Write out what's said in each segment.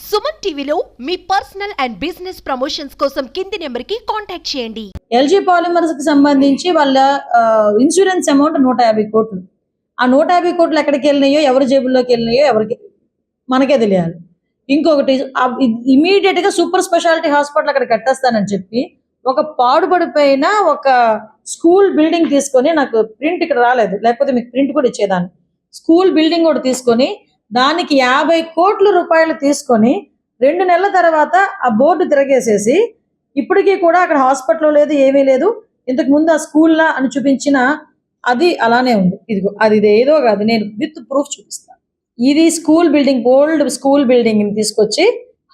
సుమన్ టీవీలో మీ personal and business promotions కోసం కింది నెంబర్కి కాంటాక్ట్ చేయండి. ఎల్జీ పాలిమర్స్ కి సంబంధించి వాళ్ళ ఇన్సూరెన్స్ అమౌంట్ 150 కోట్లు. ఆ 150 కోట్లు ఎక్కడికి వెళ్ళినాయో, ఎవరి జేబుల్లోకి వెళ్ళినాయో ఎవరికి మనకే తెలియాలి. ఇంకొకటి ఇమీడియట్ గా సూపర్ స్పెషాలిటీ హాస్పిటల్ అక్కడ కట్టేస్తానని చెప్పి ఒక పాడుపడిపోయిన ఒక స్కూల్ బిల్డింగ్ తీసుకొని, నాకు ప్రింట్ ఇక్కడ రాలేదు, లేకపోతే మీకు ప్రింట్ కూడా ఇచ్చేదాన్ని. స్కూల్ బిల్డింగ్ కూడా తీసుకొని దానికి 50 కోట్ల రూపాయలు తీసుకొని 2 నెలల తర్వాత ఆ బోర్డు తిరగేసేసి ఇప్పటికీ కూడా అక్కడ హాస్పిటల్ లేదు, ఏమీ లేదు. ఇంతకు ముందు ఆ స్కూల్లా అని చూపించిన అది అలానే ఉంది. ఇదిగో అది ఏదో కాదు, నేను విత్ ప్రూఫ్ చూపిస్తాను. ఇది school building, old school building ని తీసుకొచ్చి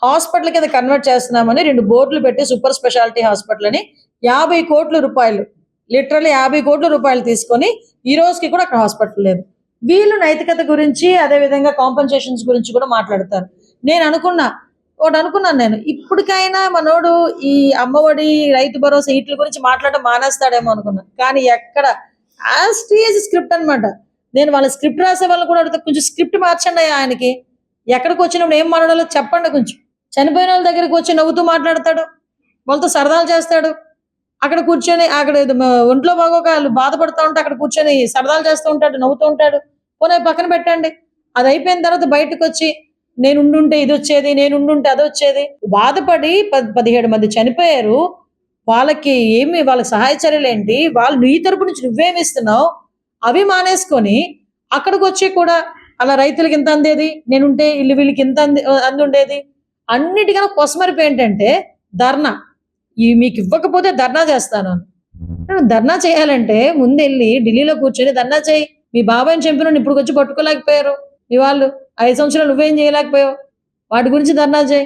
హాస్పిటల్ కింద కన్వర్ట్ చేస్తున్నామని 2 బోర్డులు పెట్టి సూపర్ స్పెషాలిటీ హాస్పిటల్ అని 50 కోట్ల రూపాయలు, లిటరల్లీ 50 కోట్ల రూపాయలు తీసుకొని ఈ రోజుకి కూడా అక్కడ హాస్పిటల్ లేదు. వీళ్ళు నైతికత గురించి, అదే విధంగా కాంపెన్సేషన్స్ గురించి కూడా మాట్లాడతారు. నేను అనుకున్నాను నేను, ఇప్పటికైనా మనోడు ఈ అమ్మఒడి, రైతు భరోసా వీటి గురించి మాట్లాడడం మానేస్తాడేమో అనుకున్నాను. కానీ ఎక్కడ యాజ్ స్క్రిప్ట్ అనమాట. నేను వాళ్ళ స్క్రిప్ట్ రాసే వాళ్ళు కూడా అడుగుతా, కొంచెం స్క్రిప్ట్ మార్చండి ఆయనకి. ఎక్కడికి వచ్చినప్పుడు ఏం మాట్లాడాలో చెప్పండి. కొంచెం చనిపోయిన వాళ్ళ దగ్గరికి వచ్చి నవ్వుతూ మాట్లాడతాడు, వాళ్ళతో సరదాలు చేస్తాడు. అక్కడ కూర్చొని అక్కడ ఒంట్లో బాగోక వాళ్ళు బాధపడుతూ ఉంటే అక్కడ కూర్చొని సరదాలు చేస్తూ ఉంటాడు, నవ్వుతూ ఉంటాడు. పోనీ పక్కన పెట్టండి. అది అయిపోయిన తర్వాత బయటకు వచ్చి నేను ఉండుంటే ఇది వచ్చేది, నేను ఉండుంటే అది వచ్చేది. బాధపడి 17 మంది చనిపోయారు. వాళ్ళకి వాళ్ళకి సహాయ చర్యలు ఏంటి, వాళ్ళు నీ తరపు నుంచి నువ్వేమి ఇస్తున్నావు, అవి మానేసుకొని అక్కడికి వచ్చి కూడా అలా రైతులకి ఇంత అందేది, నేనుంటే వీళ్ళకి ఇంత అంది ఉండేది. అన్నిటికన్నా కొసమరిపు ఏంటంటే ధర్నా. మీకు ఇవ్వకపోతే ధర్నా చేస్తాను. ధర్నా చేయాలంటే ముందెళ్ళి ఢిల్లీలో కూర్చొని ధర్నా చేయి. మీ బాబాయ్ని చంపిన ఇప్పుడు వచ్చి పట్టుకోలేకపోయారు మీ వాళ్ళు. 5 సంవత్సరాలు నువ్వేం చేయలేకపోయావు, వాటి గురించి ధర్నా చేయి.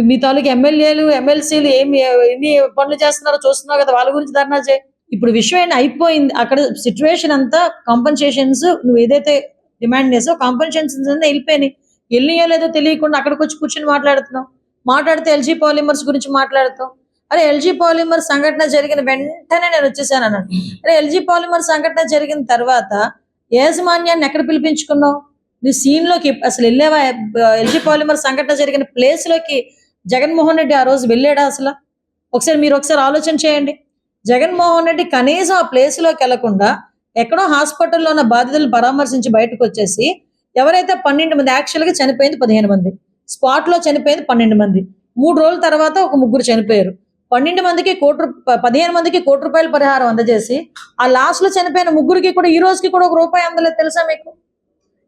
మీ తాలూకు ఎమ్మెల్యేలు, ఎమ్మెల్సీలు ఎన్ని పనులు చేస్తున్నారో చూస్తున్నావు కదా, వాళ్ళ గురించి ధర్నా చేయి. ఇప్పుడు విషయం ఏంటి అయిపోయింది. అక్కడ సిచ్యువేషన్ అంతా కాంపెన్సేషన్స్ నువ్వు ఏదైతే డిమాండ్ చేసావు కాంపెన్సేషన్స్ వెళ్ళిపోయినాయి. వెళ్ళియో లేదో తెలియకుండా అక్కడికి వచ్చి కూర్చొని మాట్లాడితే ఎల్జీ పాలిమర్స్ గురించి మాట్లాడుతావు. అరే ఎల్జీ పాలిమర్ సంఘటన జరిగిన వెంటనే నేను వచ్చేసాను అన్నాడు. అరే ఎల్జీ పాలిమర్ సంఘటన జరిగిన తర్వాత యాజమాన్యాన్ని ఎక్కడ పిలిపించుకున్నావు? నీ సీన్లోకి అసలు వెళ్ళావా? ఎల్జీ పాలిమర్ సంఘటన జరిగిన ప్లేస్ లోకి జగన్మోహన్ రెడ్డి ఆ రోజు వెళ్ళాడా అసలు? మీరు ఒకసారి ఆలోచన చేయండి. జగన్మోహన్ రెడ్డి కనీసం ఆ ప్లేస్ లోకి వెళ్లకుండా ఎక్కడో హాస్పిటల్లో ఉన్న బాధితులను పరామర్శించి బయటకు వచ్చేసి, ఎవరైతే 12 మంది, యాక్చువల్గా చనిపోయింది 15 మంది, స్పాట్ లో చనిపోయింది 12 మంది, 3 రోజుల తర్వాత ఒక 3 చనిపోయారు. 15 మందికి 15 మందికి కోటి రూపాయల పరిహారం అందజేసి ఆ లాస్ట్ లో చనిపోయిన 3కి కూడా ఈ రోజుకి కూడా 1 రూపాయి అందలేదు. తెలుసా మీకు?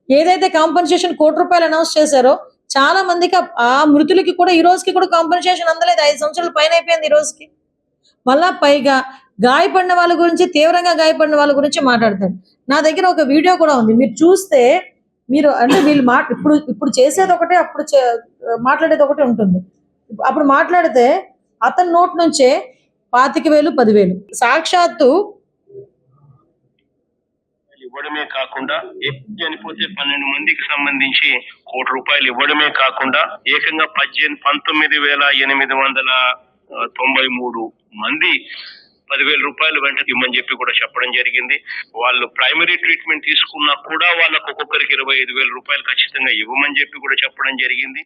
ఏదైతే కాంపెన్సేషన్ 1 కోటి రూపాయలు అనౌన్స్ చేశారో చాలా మందికి ఆ మృతులకి కూడా ఈ రోజుకి కూడా కాంపెన్సేషన్ అందలేదు. 5 సంవత్సరాల పైన అయిపోయింది ఈ రోజుకి. మళ్ళా పైగా గాయపడిన వాళ్ళ గురించి, తీవ్రంగా గాయపడిన వాళ్ళ గురించి మాట్లాడతాడు. నా దగ్గర ఒక వీడియో కూడా ఉంది, మీరు చూస్తే మీరు అంటే వీళ్ళు ఇప్పుడు చేసేది ఒకటే, అప్పుడు మాట్లాడేది ఒకటే ఉంటుంది. అప్పుడు మాట్లాడితే అతని నోట్ నుంచే 25,000, 10,000 సాక్షాత్తు ఇవ్వడమే కాకుండా చనిపోతే 12 మందికి సంబంధించి 1 కోటి రూపాయలు ఇవ్వడమే కాకుండా ఏకంగా 19,893 మంది 10,000 రూపాయలు వెంట ఇవ్వమని చెప్పి కూడా చెప్పడం జరిగింది. వాళ్ళు ప్రైమరీ ట్రీట్మెంట్ తీసుకున్నా కూడా వాళ్ళకు ఒక్కొక్కరికి 25,000 రూపాయలు ఖచ్చితంగా ఇవ్వమని చెప్పి కూడా చెప్పడం జరిగింది.